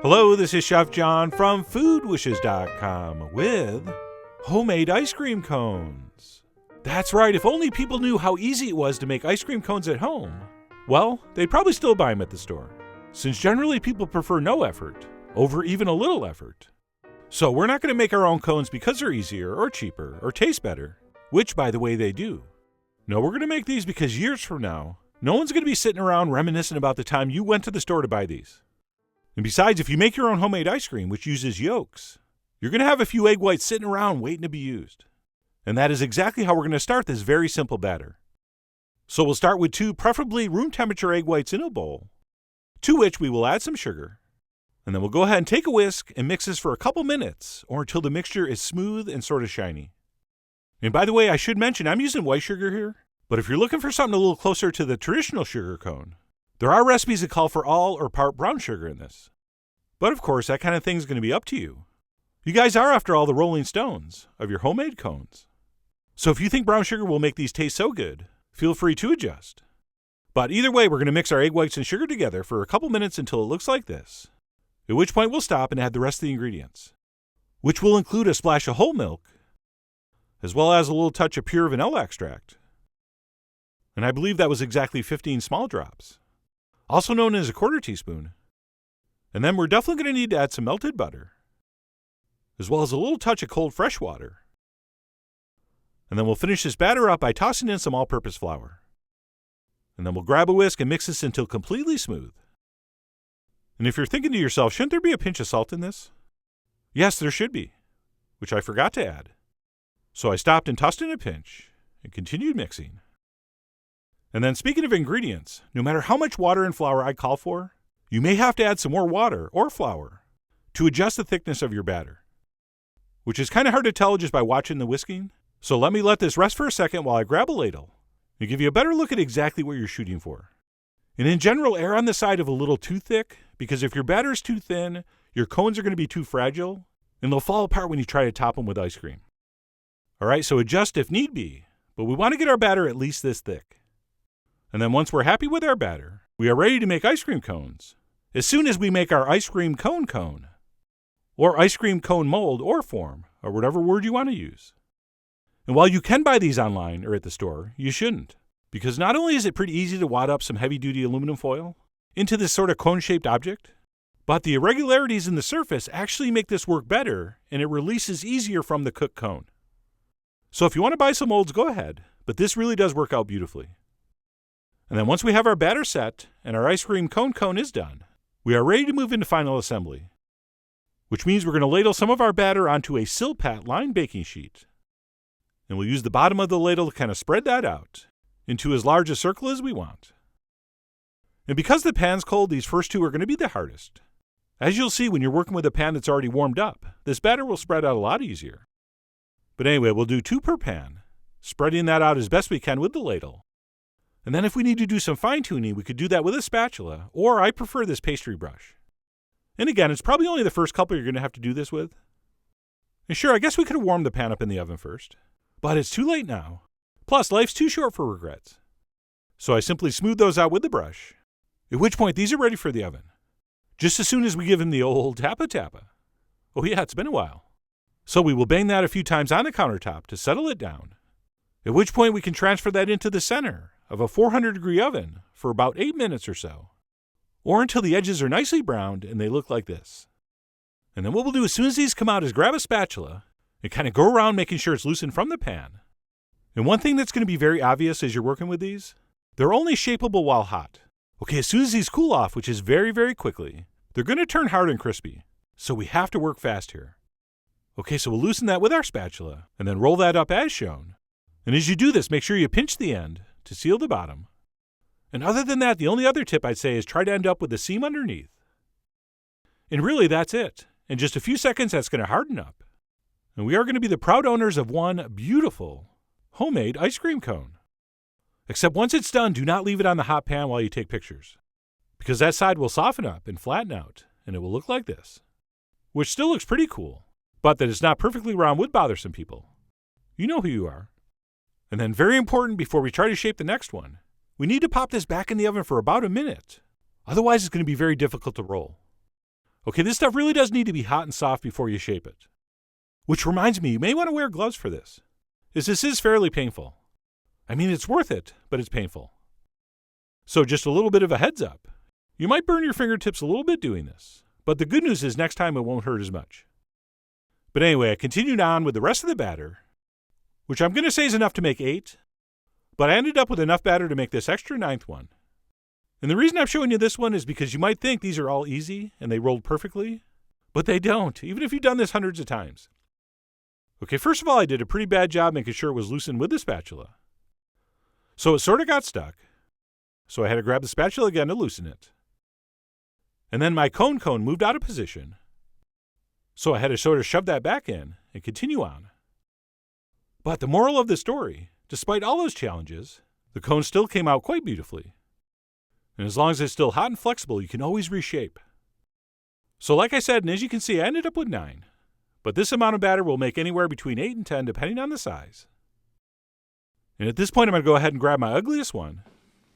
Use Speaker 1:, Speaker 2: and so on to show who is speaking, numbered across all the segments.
Speaker 1: Hello, this is Chef John from foodwishes.com with homemade ice cream cones. That's right, if only people knew how easy it was to make ice cream cones at home. Well, they'd probably still buy them at the store, since generally people prefer no effort over even a little effort. So we're not going to make our own cones because they're easier or cheaper or taste better, which, by the way, they do. No, we're going to make these because years from now, no one's going to be sitting around reminiscing about the time you went to the store to buy these. And besides, if you make your own homemade ice cream, which uses yolks, you're going to have a few egg whites sitting around waiting to be used. And that is exactly how we're going to start this very simple batter. So we'll start with 2 preferably room temperature egg whites in a bowl, to which we will add some sugar. And then we'll go ahead and take a whisk and mix this for a couple minutes or until the mixture is smooth and sort of shiny. And by the way, I should mention I'm using white sugar here, but if you're looking for something a little closer to the traditional sugar cone, there are recipes that call for all or part brown sugar in this. But of course, that kind of thing is going to be up to you. You guys are, after all, the Rolling Stones of your homemade cones. So if you think brown sugar will make these taste so good, feel free to adjust. But either way, we're going to mix our egg whites and sugar together for a couple minutes until it looks like this, at which point we'll stop and add the rest of the ingredients, which will include a splash of whole milk, as well as a little touch of pure vanilla extract. And I believe that was exactly 15 small drops, also known as a quarter teaspoon. And then we're definitely going to need to add some melted butter, as well as a little touch of cold fresh water. And then we'll finish this batter up by tossing in some all-purpose flour. And then we'll grab a whisk and mix this until completely smooth. And if you're thinking to yourself, shouldn't there be a pinch of salt in this? Yes, there should be, which I forgot to add. So I stopped and tossed in a pinch and continued mixing. And then speaking of ingredients, no matter how much water and flour I call for, you may have to add some more water or flour to adjust the thickness of your batter, which is kind of hard to tell just by watching the whisking. So let me let this rest for a second while I grab a ladle and give you a better look at exactly what you're shooting for. And in general, err on the side of a little too thick, because if your batter is too thin, your cones are going to be too fragile, and they'll fall apart when you try to top them with ice cream. All right, so adjust if need be, but we want to get our batter at least this thick. And then once we're happy with our batter, we are ready to make ice cream cones. As soon as we make our ice cream cone, or ice cream cone mold or form, or whatever word you want to use. And while you can buy these online or at the store, you shouldn't. Because not only is it pretty easy to wad up some heavy-duty aluminum foil into this sort of cone-shaped object, but the irregularities in the surface actually make this work better, and it releases easier from the cooked cone. So if you want to buy some molds, go ahead, but this really does work out beautifully. And then once we have our batter set and our ice cream cone is done, we are ready to move into final assembly, which means we're going to ladle some of our batter onto a Silpat lined baking sheet. And we'll use the bottom of the ladle to kind of spread that out into as large a circle as we want. And because the pan's cold, these first 2 are going to be the hardest. As you'll see when you're working with a pan that's already warmed up, this batter will spread out a lot easier. But anyway, we'll do 2 per pan, spreading that out as best we can with the ladle. And then if we need to do some fine-tuning, we could do that with a spatula, or I prefer this pastry brush. And again, it's probably only the first couple you're going to have to do this with. And sure, I guess we could have warmed the pan up in the oven first, but it's too late now. Plus, life's too short for regrets. So I simply smooth those out with the brush, at which point these are ready for the oven, just as soon as we give them the old tappa-tappa. Oh yeah, it's been a while. So we will bang that a few times on the countertop to settle it down, at which point we can transfer that into the center of a 400-degree oven for about 8 minutes or so, or until the edges are nicely browned and they look like this. And then what we'll do as soon as these come out is grab a spatula and kind of go around making sure it's loosened from the pan. And one thing that's going to be very obvious as you're working with these, they're only shapeable while hot. Okay, as soon as these cool off, which is very, very quickly, they're going to turn hard and crispy. So we have to work fast here. Okay, so we'll loosen that with our spatula and then roll that up as shown. And as you do this, make sure you pinch the end to seal the bottom. And other than that, the only other tip I'd say is try to end up with the seam underneath. And really, that's it. In just a few seconds, that's going to harden up. And we are going to be the proud owners of one beautiful homemade ice cream cone. Except once it's done, do not leave it on the hot pan while you take pictures, because that side will soften up and flatten out, and it will look like this, which still looks pretty cool, but that it's not perfectly round would bother some people. You know who you are. And then very important before we try to shape the next one, we need to pop this back in the oven for about a minute. Otherwise, it's going to be very difficult to roll. Okay, this stuff really does need to be hot and soft before you shape it. Which reminds me, you may want to wear gloves for this, as this is fairly painful. I mean, it's worth it, but it's painful. So just a little bit of a heads up. You might burn your fingertips a little bit doing this, but the good news is next time it won't hurt as much. But anyway, I continued on with the rest of the batter, which I'm going to say is enough to make 8, but I ended up with enough batter to make this extra 9th one. And the reason I'm showing you this one is because you might think these are all easy and they rolled perfectly, but they don't, even if you've done this hundreds of times. Okay, first of all, I did a pretty bad job making sure it was loosened with the spatula. So it sort of got stuck, so I had to grab the spatula again to loosen it. And then my cone moved out of position, so I had to sort of shove that back in and continue on. But the moral of the story, despite all those challenges, the cone still came out quite beautifully. And as long as it's still hot and flexible, you can always reshape. So like I said, and as you can see, I ended up with 9. But this amount of batter will make anywhere between 8 and 10, depending on the size. And at this point, I'm going to go ahead and grab my ugliest one,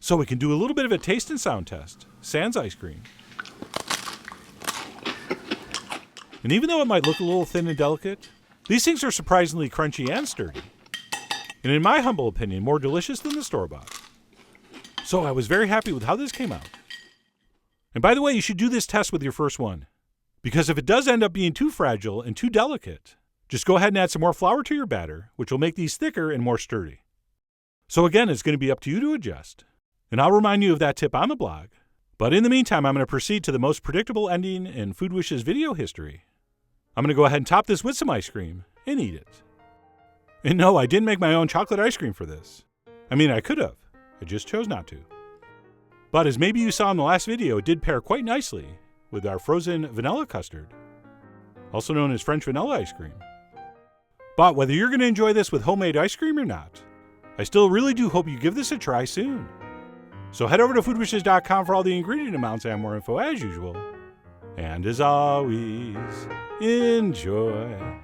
Speaker 1: so we can do a little bit of a taste and sound test, sans ice cream. And even though it might look a little thin and delicate, these things are surprisingly crunchy and sturdy. And in my humble opinion, more delicious than the store-bought. So I was very happy with how this came out. And by the way, you should do this test with your first one. Because if it does end up being too fragile and too delicate, just go ahead and add some more flour to your batter, which will make these thicker and more sturdy. So again, it's going to be up to you to adjust. And I'll remind you of that tip on the blog. But in the meantime, I'm going to proceed to the most predictable ending in Food Wish's video history. I'm going to go ahead and top this with some ice cream and eat it. And no, I didn't make my own chocolate ice cream for this. I mean, I could have. I just chose not to. But as maybe you saw in the last video, it did pair quite nicely with our frozen vanilla custard, also known as French vanilla ice cream. But whether you're going to enjoy this with homemade ice cream or not, I still really do hope you give this a try soon. So head over to foodwishes.com for all the ingredient amounts and more info as usual. And as always, enjoy.